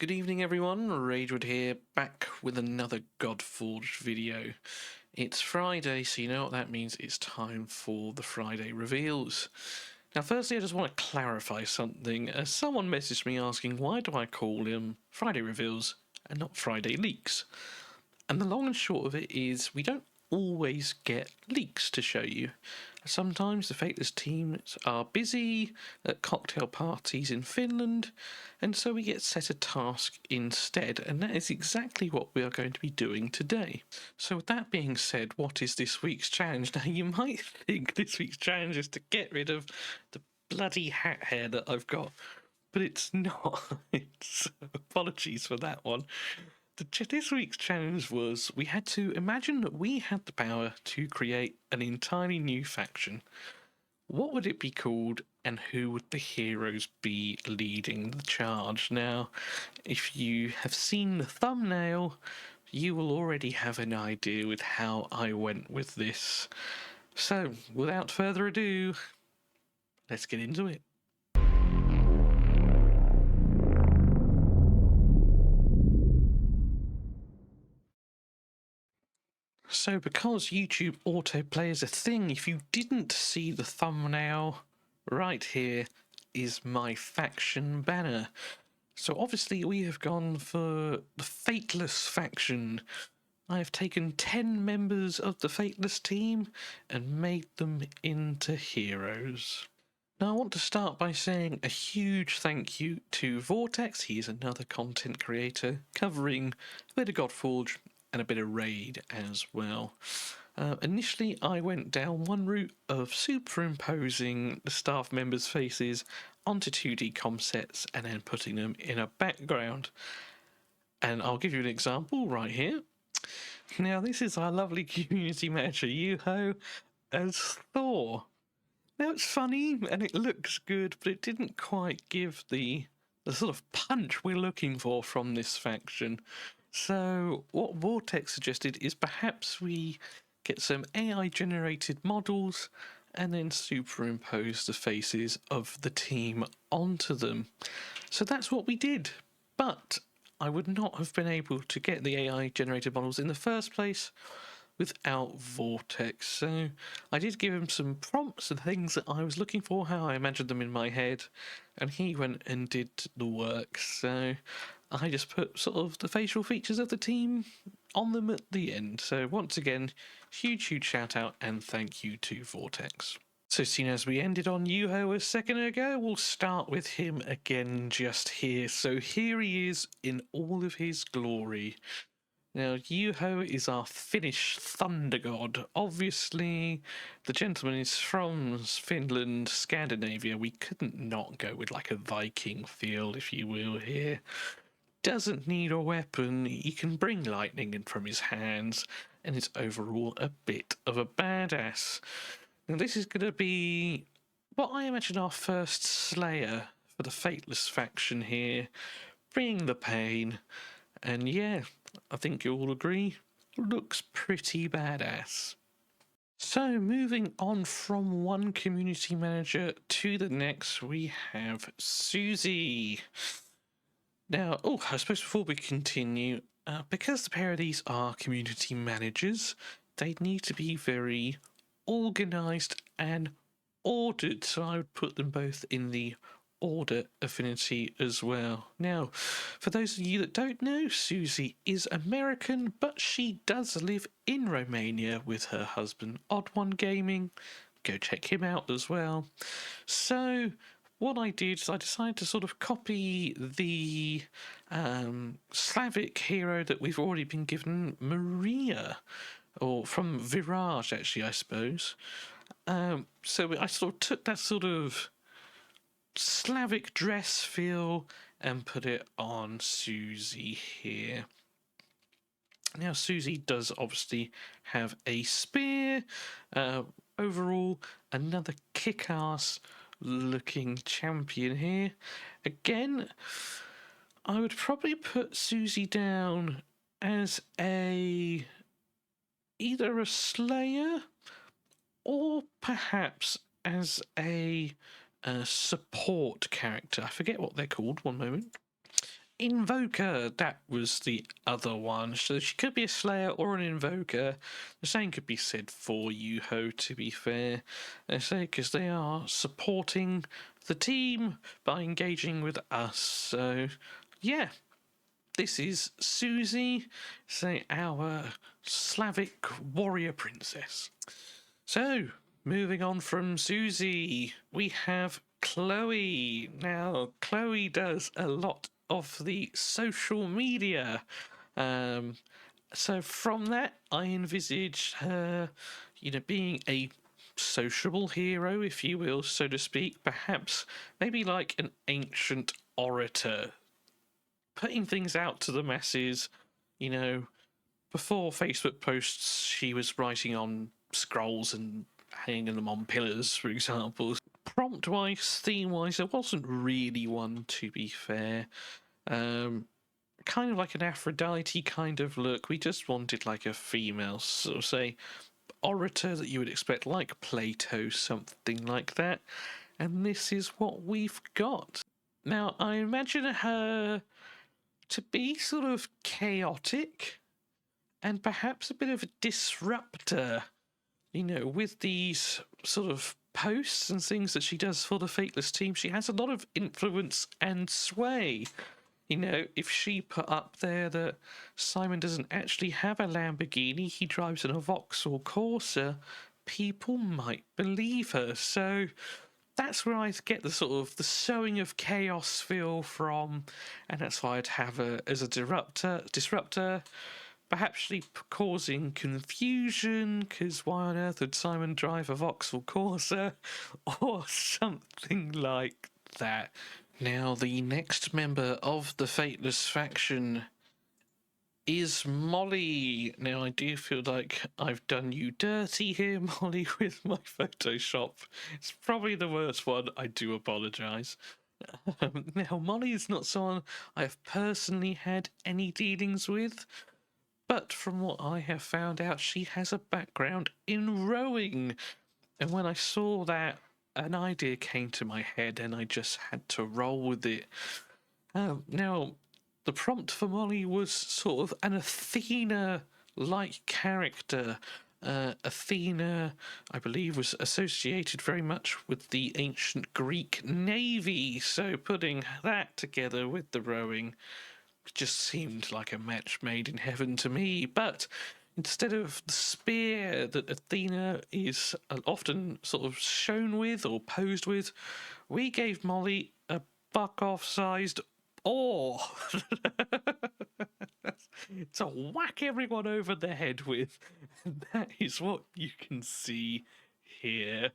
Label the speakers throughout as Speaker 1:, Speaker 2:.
Speaker 1: Good evening everyone, Ragewood here, back with another Godforge video. It's Friday, so you know what that means, it's time for the Friday reveals. Now firstly I just want to clarify something, as someone messaged me asking why do I call them Friday reveals and not Friday leaks. And the long and short of it is we don't always get leaks to show you. Sometimes the Fateless teams are busy at cocktail parties in Finland, and so we get set a task instead, and that is exactly what we are going to be doing today. So with that being said, what is this week's challenge? Now you might think this week's challenge is to get rid of the bloody hat hair that I've got, but it's not. It's apologies for that one. This week's challenge was we had to imagine that we had the power to create an entirely new faction. What would it be called, and who would the heroes be leading the charge? Now, if you have seen the thumbnail, you will already have an idea with how I went with this. So, without further ado, let's get into it. So because YouTube autoplay is a thing, if you didn't see the thumbnail, right here is my faction banner. So obviously we have gone for the Fateless faction. I have taken 10 members of the Fateless team and made them into heroes. Now I want to start by saying a huge thank you to Vortex. He is another content creator covering a bit of Godforge and a bit of Raid as well. Initially I went down one route of superimposing the staff members' faces onto 2D com sets and then putting them in a background. And I'll give you an example right here. Now this is our lovely community manager Yuho as Thor. Now it's funny and it looks good, but it didn't quite give the sort of punch we're looking for from this faction. So what Vortex suggested is perhaps we get some AI generated models and then superimpose the faces of the team onto them. So that's what we did, but I would not have been able to get the AI generated models in the first place without Vortex. So I did give him some prompts and things that I was looking for, how I imagined them in my head, and he went and did the work. So I just put sort of the facial features of the team on them at the end. So once again, huge shout out and thank you to Vortex. So seeing as we ended on Yuho a second ago, we'll start with him again just here. So here he is in all of his glory. Now, Yuho is our Finnish thunder god. Obviously, the gentleman is from Finland, Scandinavia. We couldn't not go with like a Viking feel, if you will, here. Doesn't need a weapon. He can bring lightning in from his hands, and is overall a bit of a badass. Now, this is going to be what I imagine our first Slayer for the Fateless faction here, bringing the pain. And yeah, I think you'll all agree, looks pretty badass. So moving on from one community manager to the next, we have Suzy. Now, I suppose before we continue, because the pair of these are community managers, they need to be very organised and ordered, so I would put them both in the order affinity as well. Now, for those of you that don't know, Suzy is American, but she does live in Romania with her husband, Odd One Gaming. Go check him out as well. So what I did is I decided to sort of copy the Slavic hero that we've already been given, Maria, or from Virage actually, I suppose. So I sort of took that sort of Slavic dress feel and put it on Suzy here. Now Suzy does obviously have a spear. Overall, another kick-ass looking champion here. Again, I would probably put Suzy down as either a Slayer or perhaps as a support character. I forget what they're called, one moment. Invoker, that was the other one. So she could be a Slayer or an Invoker. The same could be said for Yuho, to be fair. I say, because they are supporting the team by engaging with us. So, yeah. This is Suzy, say our Slavic warrior princess. So, moving on from Suzy, we have Chloe. Now, Chloe does a lot of the social media. So from that, I envisage her, being a sociable hero, if you will, so to speak. Perhaps maybe like an ancient orator, putting things out to the masses. Before Facebook posts, she was writing on scrolls and hanging them on pillars, for example. Prompt wise, theme wise, there wasn't really one, to be fair. Kind of like an Aphrodite kind of look. We just wanted like a female, sort of say, orator that you would expect, like Plato, something like that. And this is what we've got. Now, I imagine her to be sort of chaotic and perhaps a bit of a disruptor, with these sort of posts and things that she does for the Fateless team. She has a lot of influence and sway. If she put up there that Simon doesn't actually have a Lamborghini, he drives in a Vauxhall Corsa, people might believe her. So that's where I get the sort of the sowing of chaos feel from, and that's why I'd have her as a disruptor, perhaps she causing confusion, because why on earth would Simon drive a Vauxhall Corsa, or something like that. Now, the next member of the Fateless faction is Molly. Now, I do feel like I've done you dirty here, Molly, with my Photoshop. It's probably the worst one. I do apologise. Now, Molly is not someone I have personally had any dealings with, but from what I have found out, she has a background in rowing. And when I saw that, an idea came to my head and I just had to roll with it. Now, the prompt for Molly was sort of an Athena-like character. Athena, I believe, was associated very much with the ancient Greek navy, so putting that together with the rowing just seemed like a match made in heaven to me. But instead of the spear that Athena is often sort of shown with or posed with, we gave Molly a buck-off-sized oar to whack everyone over the head with. And that is what you can see here.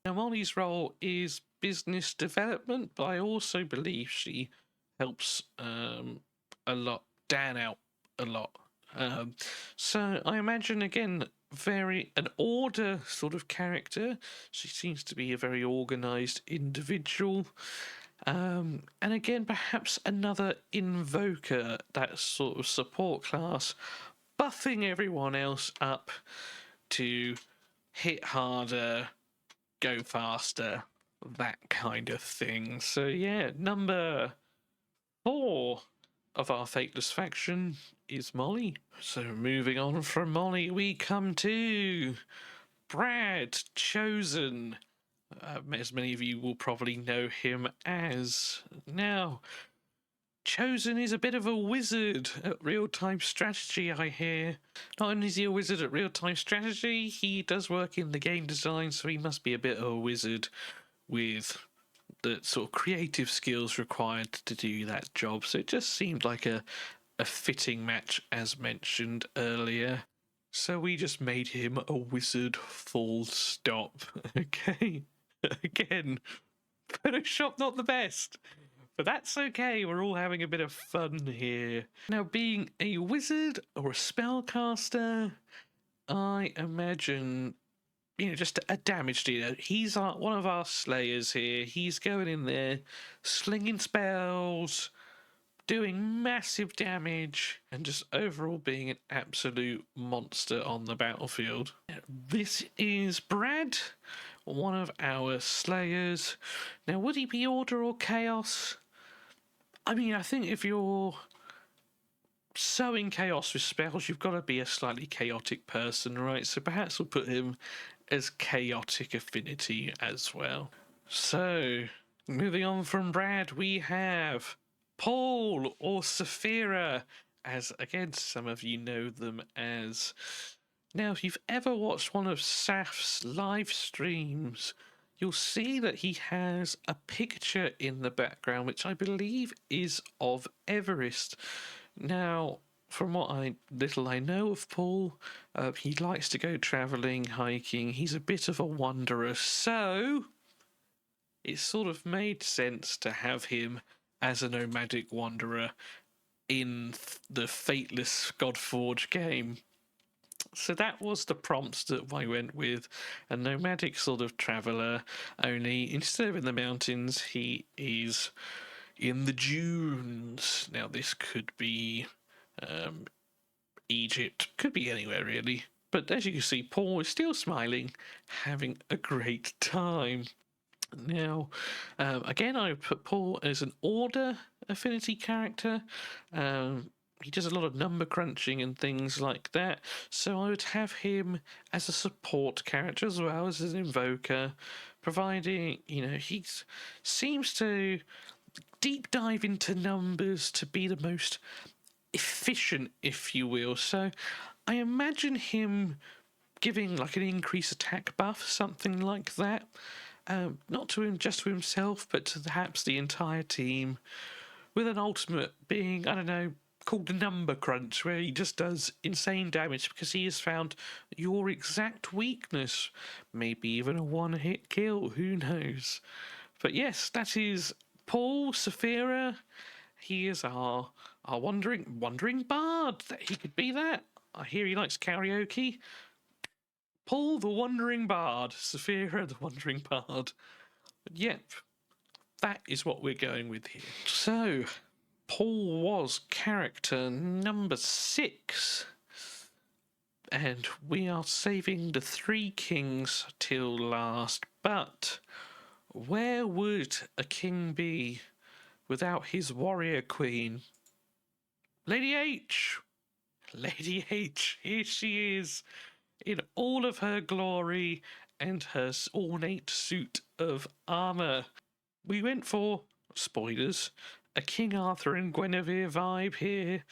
Speaker 1: Now, Molly's role is business development, but I also believe she helps a lot, Dan out a lot. So I imagine, again, an order sort of character. She seems to be a very organised individual. And again, perhaps another invoker, that sort of support class, buffing everyone else up to hit harder, go faster, that kind of thing. So yeah, number 4 of our Fateless faction is Molly. So moving on from Molly, we come to Brad, Chosen. As many of you will probably know him as. Now, Chosen is a bit of a wizard at real-time strategy, I hear. Not only is he a wizard at real-time strategy, he does work in the game design, so he must be a bit of a wizard with the sort of creative skills required to do that job. So it just seemed like a fitting match, as mentioned earlier. So we just made him a wizard, full stop. Okay. Again, Photoshop not the best, but that's okay. We're all having a bit of fun here. Now, being a wizard or a spellcaster, I imagine, just a damage dealer. He's one of our slayers here. He's going in there, slinging spells, doing massive damage, and just overall being an absolute monster on the battlefield. This is Brad, one of our slayers. Now, would he be order or chaos? I mean, I think if you're sowing chaos with spells, you've got to be a slightly chaotic person, right? So perhaps we'll put him as chaotic affinity as well. So, moving on from Brad, we have Paul or Safira, as again some of you know them as. Now, if you've ever watched one of Saf's live streams, you'll see that he has a picture in the background, which I believe is of Everest. Now, from what little I know of Paul, he likes to go travelling, hiking. He's a bit of a wanderer, so it sort of made sense to have him as a nomadic wanderer in the Fateless Godforge game. So that was the prompts that I went with. A nomadic sort of traveller, only instead of in the mountains, he is in the dunes. Now, this could be Egypt, could be anywhere really. But as you can see, Paul is still smiling, having a great time. Now, again, I put Paul as an order affinity character. He does a lot of number crunching and things like that. So I would have him as a support character as well as an invoker, providing, he seems to deep dive into numbers to be the most efficient, if you will. So I imagine him giving like an increased attack buff, something like that. Not to him, just to himself, but to perhaps the entire team, with an ultimate being, I don't know, called the number crunch, where he just does insane damage because he has found your exact weakness. Maybe even a one-hit kill, who knows? But yes, that is Paul Safira. He is our wandering bard. That he could be that. I hear he likes karaoke. Paul the Wandering Bard, Safira the Wandering Bard. But yep, that is what we're going with here. So, Paul was character number 6. And we are saving the 3 kings till last. But where would a king be without his warrior queen? Lady H! Lady H, here she is, in all of her glory and her ornate suit of armour. We went for, spoilers, a King Arthur and Guinevere vibe here.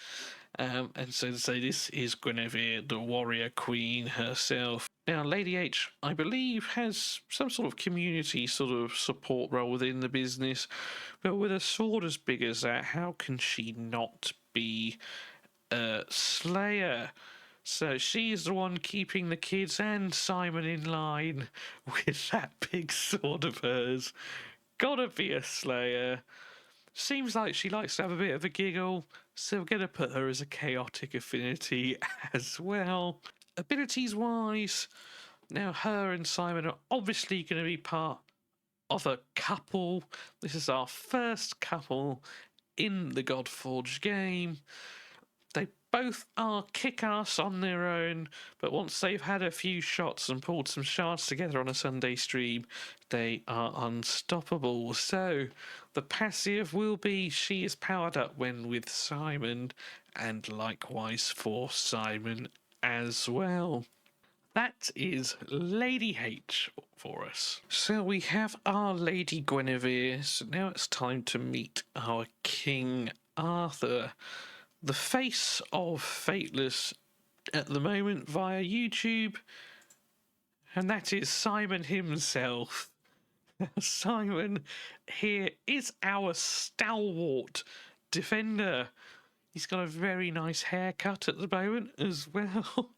Speaker 1: And so to say, this is Guinevere, the warrior queen herself. Now, Lady H, I believe, has some sort of community sort of support role within the business, but with a sword as big as that, how can she not be a slayer? So she's the one keeping the kids and Simon in line with that big sword of hers. Gotta be a slayer. Seems like she likes to have a bit of a giggle, so we're going to put her as a chaotic affinity as well. Abilities wise, now her and Simon are obviously going to be part of a couple. This is our first couple in the Godforge game. They both are kick-ass on their own, but once they've had a few shots and pulled some shards together on a Sunday stream, they are unstoppable. So the passive will be she is powered up when with Simon, and likewise for Simon as well. That is Lady H for us. So we have our Lady Guinevere, so now it's time to meet our King Arthur. The face of Fateless at the moment via YouTube, and that is Simon himself. Simon here is our stalwart defender. He's got a very nice haircut at the moment as well.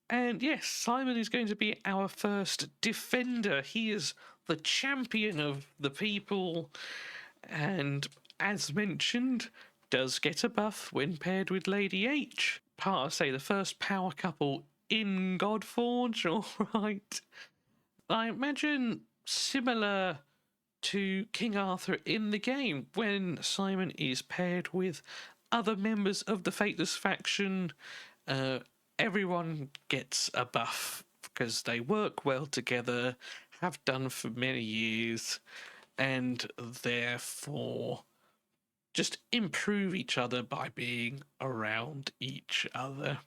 Speaker 1: And yes, Simon is going to be our first defender. He is the champion of the people, and as mentioned, does get a buff when paired with Lady H. Part of, say, the first power couple in Godforge, alright. I imagine similar to King Arthur in the game, when Simon is paired with other members of the Fateless faction, everyone gets a buff because they work well together, have done for many years, and therefore just improve each other by being around each other.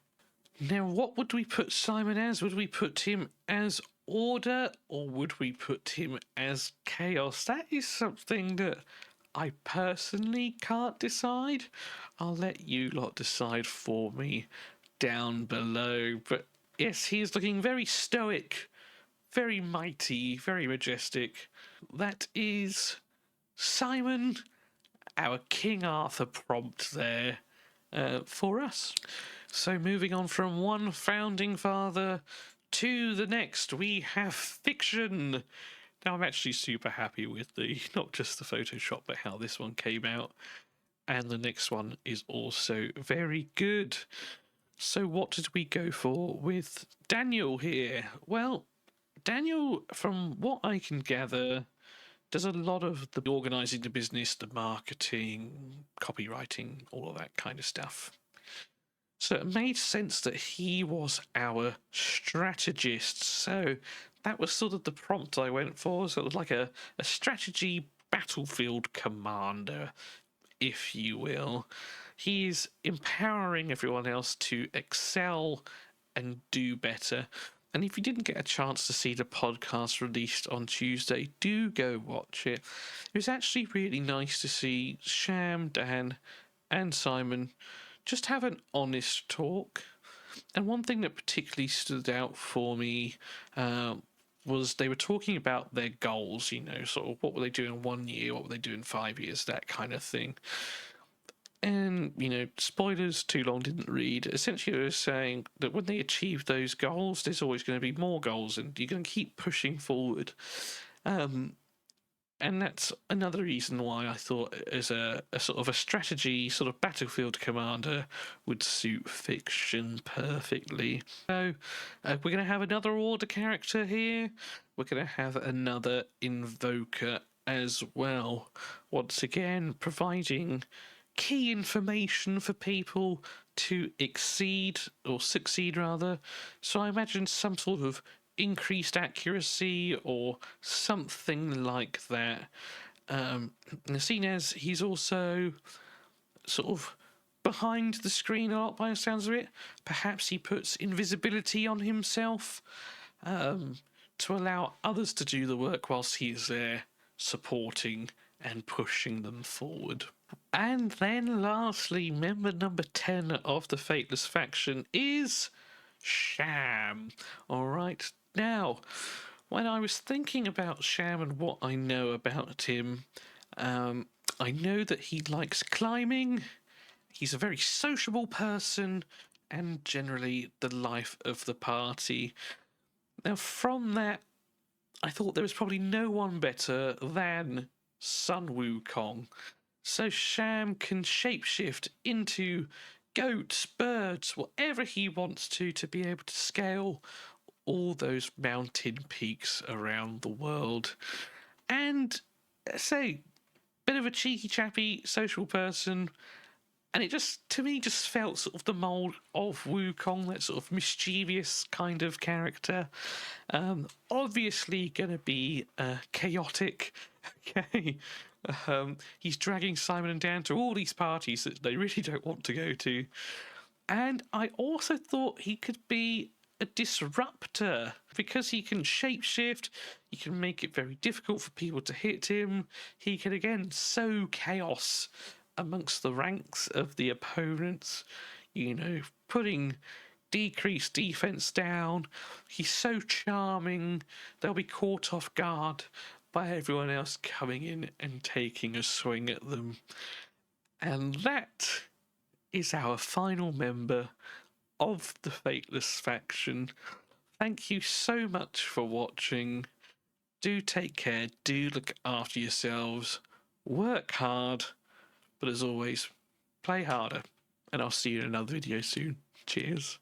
Speaker 1: Now, what would we put Simon as? Would we put him as order, or would we put him as chaos? That is something that I personally can't decide. I'll let you lot decide for me down below. But yes, he is looking very stoic, very mighty, very majestic. That is Simon, our King Arthur prompt there for us. So moving on from one founding father to the next, we have fiction. Now I'm actually super happy with not just the Photoshop, but how this one came out. And the next one is also very good. So what did we go for with Daniel here? Well, Daniel, from what I can gather, does a lot of the organising the business, the marketing, copywriting, all of that kind of stuff. So it made sense that he was our strategist. So that was sort of the prompt I went for, sort of like a strategy battlefield commander, if you will. He's empowering everyone else to excel and do better. And if you didn't get a chance to see the podcast released on Tuesday, do go watch it. It was actually really nice to see Sham, Dan, and Simon just have an honest talk. And one thing that particularly stood out for me was they were talking about their goals, you know, sort of what were they doing in 1 year, what were they doing in 5 years, that kind of thing. And, you know, spoilers, too long didn't read. Essentially, they were saying that when they achieve those goals, there's always going to be more goals and you're going to keep pushing forward. And that's another reason why I thought as a sort of a strategy, sort of battlefield commander would suit fiction perfectly. So we're going to have another order character here. We're going to have another invoker as well. Once again, providing key information for people to exceed or succeed rather. So I imagine some sort of increased accuracy or something like that. Seen as he's also sort of behind the screen a lot by the sounds of it, perhaps he puts invisibility on himself to allow others to do the work whilst he's there supporting and pushing them forward. And then lastly, member number 10 of the Fateless faction is Sham. Alright, now, when I was thinking about Sham and what I know about him, I know that he likes climbing, he's a very sociable person, and generally the life of the party. Now, from that, I thought there was probably no one better than Sun Wukong. So Sham can shapeshift into goats, birds, whatever he wants to be able to scale all those mountain peaks around the world. And say, bit of a cheeky chappy social person, and it just, to me, just felt sort of the mould of Wukong, that sort of mischievous kind of character. Obviously going to be chaotic, okay? He's dragging Simon and Dan to all these parties that they really don't want to go to. And I also thought he could be a disruptor because he can shapeshift, he can make it very difficult for people to hit him, he can again sow chaos amongst the ranks of the opponents, you know, putting decreased defense down. He's so charming, they'll be caught off guard by everyone else coming in and taking a swing at them. And that is our final member of the Fateless faction. Thank you so much for watching. Do take care, do look after yourselves, work hard, but as always, play harder. And I'll see you in another video soon. Cheers.